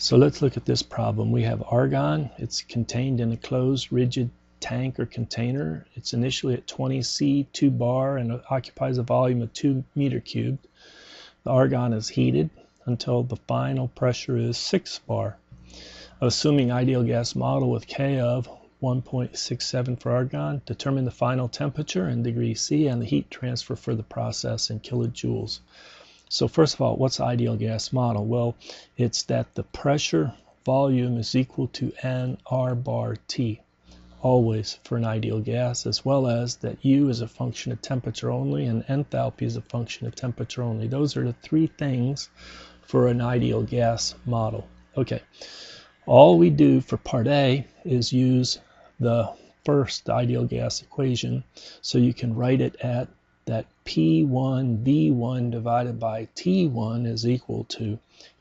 So let's look at this problem. We have argon. It's contained in a closed, rigid tank or container. It's initially at 20 C, 2 bar, and it occupies a volume of 2 meter cubed. The argon is heated until the final pressure is 6 bar. Assuming ideal gas model with K of 1.67 for argon, determine the final temperature in degrees C and the heat transfer for the process in kilojoules. So first of all, what's the ideal gas model? Well, it's that the pressure volume is equal to nR bar T, always for an ideal gas, as well as that U is a function of temperature only and enthalpy is a function of temperature only. Those are the three things for an ideal gas model. Okay, all we do for part A is use the first ideal gas equation, so you can write it at that P1 V1 divided by T1 is equal to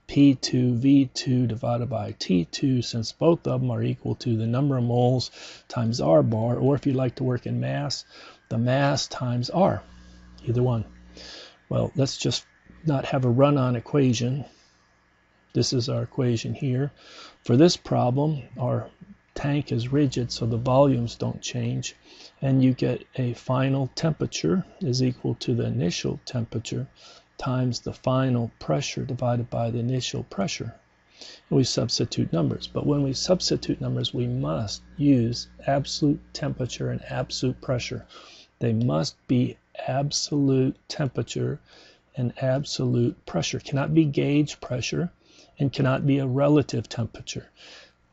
P2 V2 divided by T2, since both of them are equal to the number of moles times R bar, or if you like to work in mass, the mass times R, either one. Well, let's just not have a run-on equation. This is our equation here. For this problem, our tank is rigid, so the volumes don't change, and you get a final temperature is equal to the initial temperature times the final pressure divided by the initial pressure. And we substitute numbers, but when we substitute numbers, we must use absolute temperature and absolute pressure. They must be absolute temperature and absolute pressure. Cannot be gauge pressure and cannot be a relative temperature.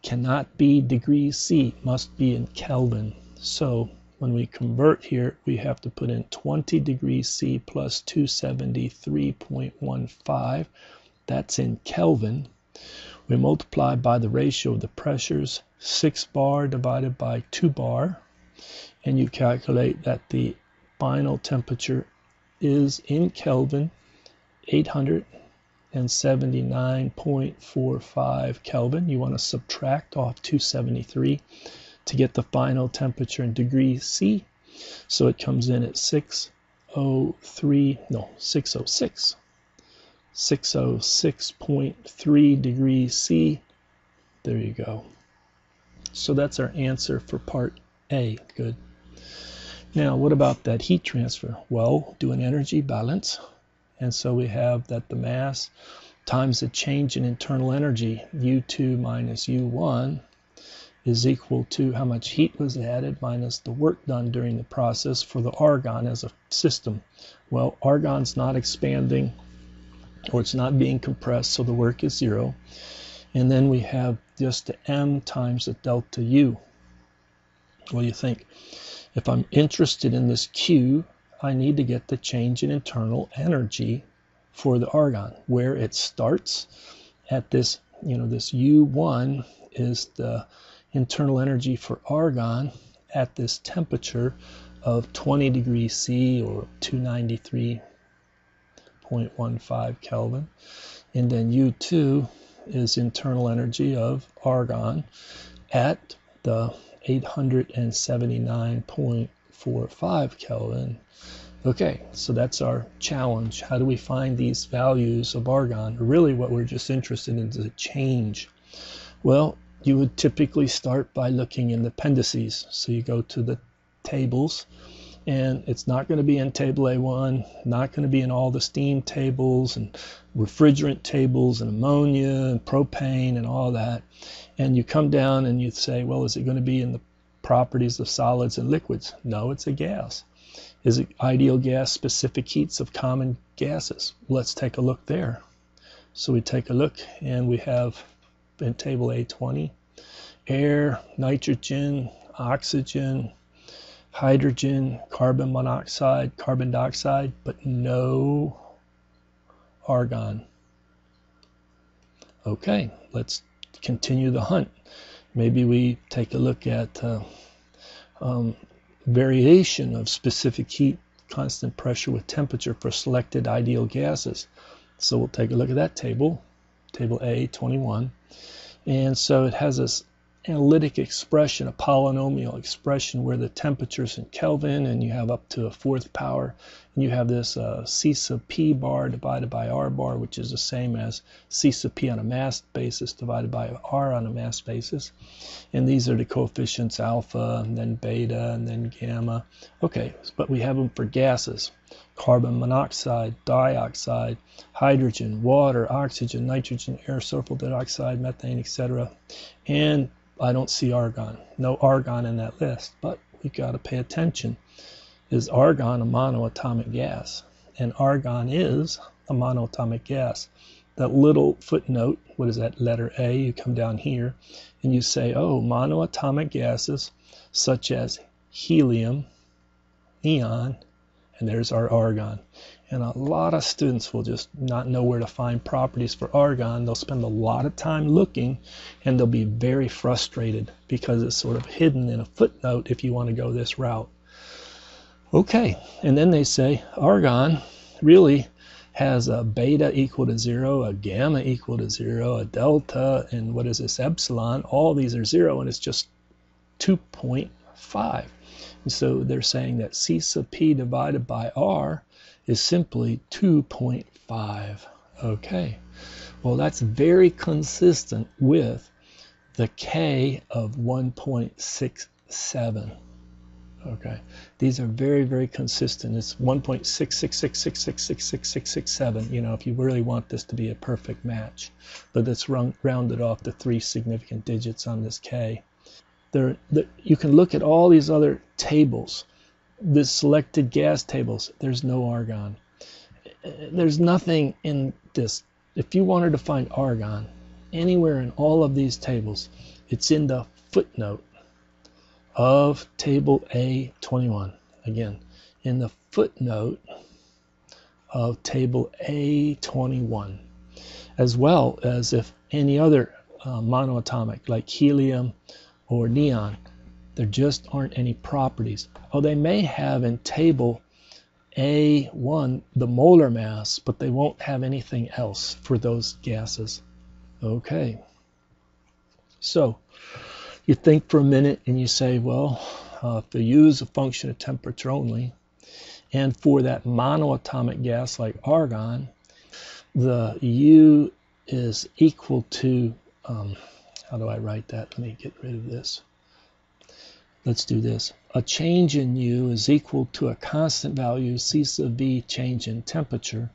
Cannot be degrees C, must be in Kelvin. So when we convert here, we have to put in 20 degrees C plus 273.15. That's in Kelvin. We multiply by the ratio of the pressures, 6 bar divided by 2 bar, and you calculate that the final temperature is in Kelvin 879.45 Kelvin. You want to subtract off 273 to get the final temperature in degrees C. So it comes in at 606.3 degrees C. There you go. So that's our answer for part A. Good. Now, what about that heat transfer? Well, do an energy balance. And so we have that the mass times the change in internal energy, U2 minus U1, is equal to how much heat was added minus the work done during the process for the argon as a system. Well, argon's not expanding, or it's not being compressed, so the work is 0. And then we have just the M times the delta U. Well, you think, if I'm interested in this Q, I need to get the change in internal energy for the argon, where it starts at this, this U1 is the internal energy for argon at this temperature of 20 degrees C or 293.15 Kelvin. And then U2 is internal energy of argon at the 879.45 Kelvin. Okay, so that's our challenge. How do we find these values of argon? Really what we're just interested in is the change. Well, you would typically start by looking in the appendices. So you go to the tables, and it's not going to be in table A1, not going to be in all the steam tables and refrigerant tables and ammonia and propane and all that. And you come down and you say, well, is it going to be in the properties of solids and liquids? No, it's a gas. Is it ideal gas specific heats of common gases? Let's take a look there. So we take a look, and we have in table A20, air, nitrogen, oxygen, hydrogen, carbon monoxide, carbon dioxide, but no argon. Okay, let's continue the hunt. Maybe we take a look at variation of specific heat, constant pressure with temperature for selected ideal gases. So we'll take a look at that table, table A21. And so it has this analytic expression, a polynomial expression where the temperature's in Kelvin and you have up to a 4th power you have this C sub P bar divided by R bar, which is the same as C sub P on a mass basis divided by R on a mass basis. And these are the coefficients alpha, and then beta, and then gamma. Okay, but we have them for gases. Carbon monoxide, dioxide, hydrogen, water, oxygen, nitrogen, air, sulfur dioxide, methane, etc. And I don't see argon. No argon in that list, but we got to pay attention. Is argon a monoatomic gas? And argon is a monoatomic gas. That little footnote, what is that, letter A, you come down here and you say, oh, monoatomic gases such as helium, neon, and there's our argon. And a lot of students will just not know where to find properties for argon. They'll spend a lot of time looking, and they'll be very frustrated because it's sort of hidden in a footnote if you want to go this route. Okay, and then they say argon really has a beta equal to 0, a gamma equal to 0, a delta, and what is this, epsilon. All these are 0, and it's just 2.5. And so they're saying that C sub P divided by R is simply 2.5. Okay, well, that's very consistent with the K of 1.67. Okay, these are very, very consistent. It's 1.666666667. You know, if you really want this to be a perfect match, but it's rounded off to 3 significant digits on this K. You can look at all these other tables, the selected gas tables. There's no argon. There's nothing in this. If you wanted to find argon anywhere in all of these tables, it's in the footnote of table A21. Again, in the footnote of table A21, as well as if any other monoatomic like helium or neon, there just aren't any properties. Oh, they may have in table A1 the molar mass, but they won't have anything else for those gases. Okay, so you think for a minute and you say, well, if the U is a function of temperature only, and for that monoatomic gas like argon, the U is equal to, how do I write that? Let me get rid of this. Let's do this. A change in U is equal to a constant value C sub V change in temperature,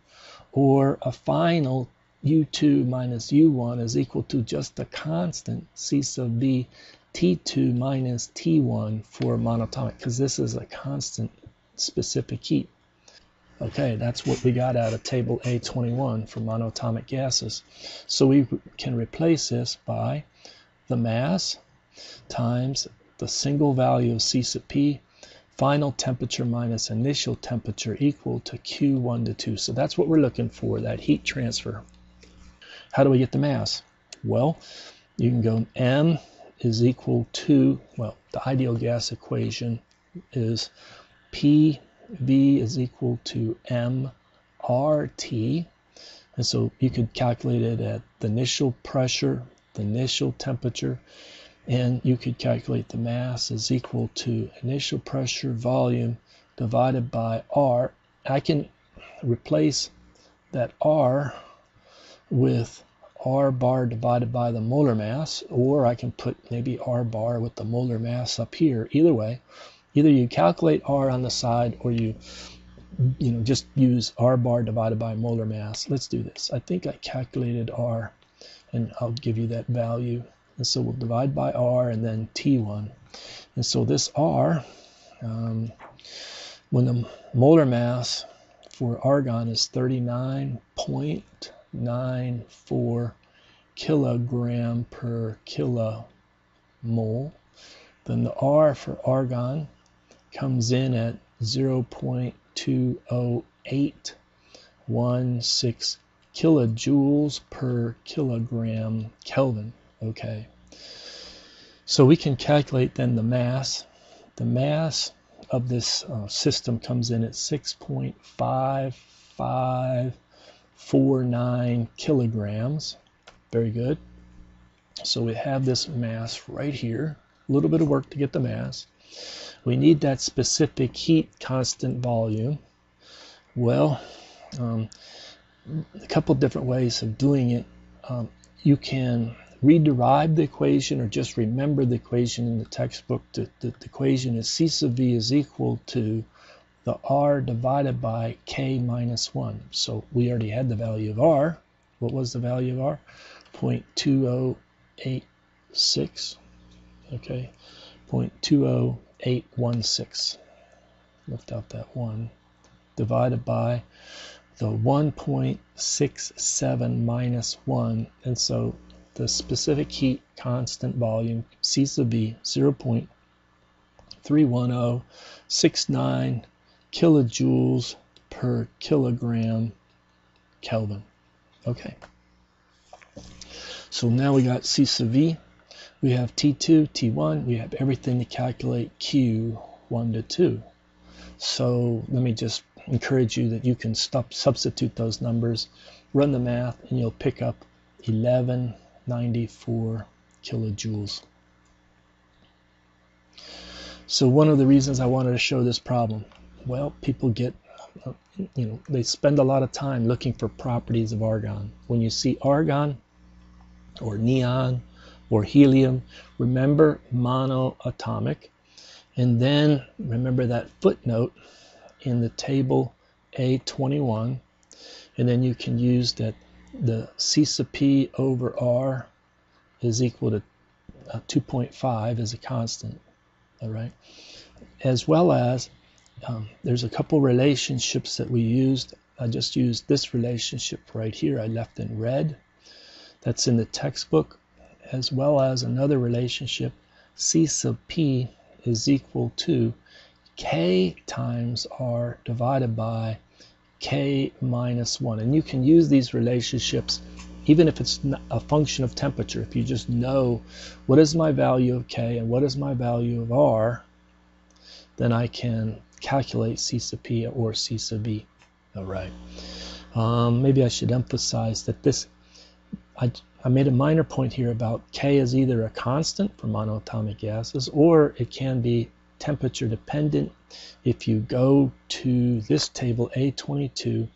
or a final U2 minus U1 is equal to just a constant C sub V T2 minus T1 for monatomic, because this is a constant specific heat. Okay, that's what we got out of table A21 for monoatomic gases. So we can replace this by the mass times the single value of C sub P, final temperature minus initial temperature equal to Q1 to 2. So that's what we're looking for, that heat transfer. How do we get the mass? Well, you can go M is equal to, well, the ideal gas equation is PV is equal to mRT. And so you could calculate it at the initial pressure, the initial temperature, and you could calculate the mass is equal to initial pressure volume divided by R. I can replace that R with R bar divided by the molar mass, or I can put maybe R bar with the molar mass up here. Either way, either you calculate R on the side, or you just use R bar divided by molar mass. Let's do this. I think I calculated R, and I'll give you that value. And so we'll divide by R and then T1. And so this R, when the molar mass for argon is 39.94 kilogram per kilomole, then the R for argon comes in at 0.20816 kilojoules per kilogram Kelvin. Okay, so we can calculate then the mass. The mass of this system comes in at 6.5549 kilograms. Very good. So we have this mass right here. A little bit of work to get the mass. We need that specific heat constant volume. Well, a couple different ways of doing it. You can rederive the equation or just remember the equation in the textbook. The equation is C sub V is equal to the R divided by K minus 1. So we already had the value of R. What was the value of R? 0.2086. Okay, 0.20816. Lift out that 1. Divided by the 1.67 minus 1. And so the specific heat constant volume, C sub V, 0.31069 kilojoules per kilogram Kelvin. Okay. So now we got C sub V. We have T2, T1. We have everything to calculate Q1 to 2. So let me just encourage you that you can substitute those numbers, run the math, and you'll pick up 1194 kilojoules. So one of the reasons I wanted to show this problem, well, people get, they spend a lot of time looking for properties of argon. When you see argon or neon or helium, remember monoatomic, and then remember that footnote in the table A21, and then you can use that the C sub P over R is equal to 2.5 as a constant, all right? As well as there's a couple relationships that we used. I just used this relationship right here. I left in red. That's in the textbook, as well as another relationship, C sub P is equal to K times R divided by K minus 1. And you can use these relationships even if it's a function of temperature. If you just know what is my value of K and what is my value of R, then I can calculate C sub P or C sub V. All right. Maybe I should emphasize that this, I made a minor point here about K is either a constant for monoatomic gases or it can be temperature dependent. If you go to this table A22,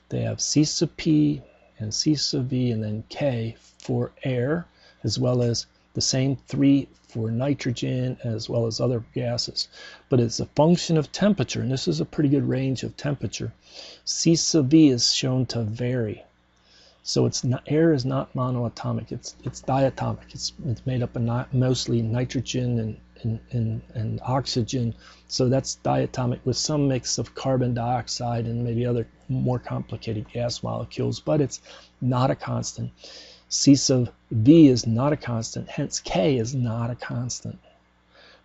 they have C sub P and C sub V and then K for air, as well as the same 3 for nitrogen, as well as other gases. But it's a function of temperature, and this is a pretty good range of temperature. C sub V is shown to vary. So it's not, air is not monoatomic, it's diatomic. It's made up of mostly nitrogen and oxygen. So that's diatomic with some mix of carbon dioxide and maybe other more complicated gas molecules, but it's not a constant. C sub V is not a constant, hence K is not a constant.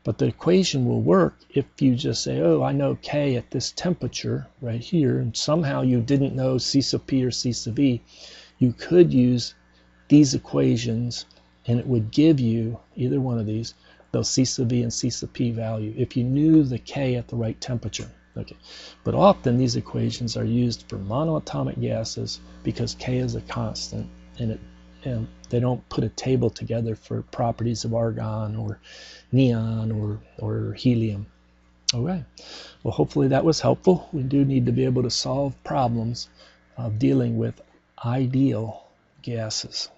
But the equation will work if you just say, oh, I know K at this temperature right here, and somehow you didn't know C sub P or C sub V. You could use these equations and it would give you either one of these, the C sub V and C sub P value, if you knew the K at the right temperature. Okay, but often these equations are used for monoatomic gases because K is a constant, and they don't put a table together for properties of argon or neon or helium. Okay, well, hopefully that was helpful. We do need to be able to solve problems of dealing with ideal gases.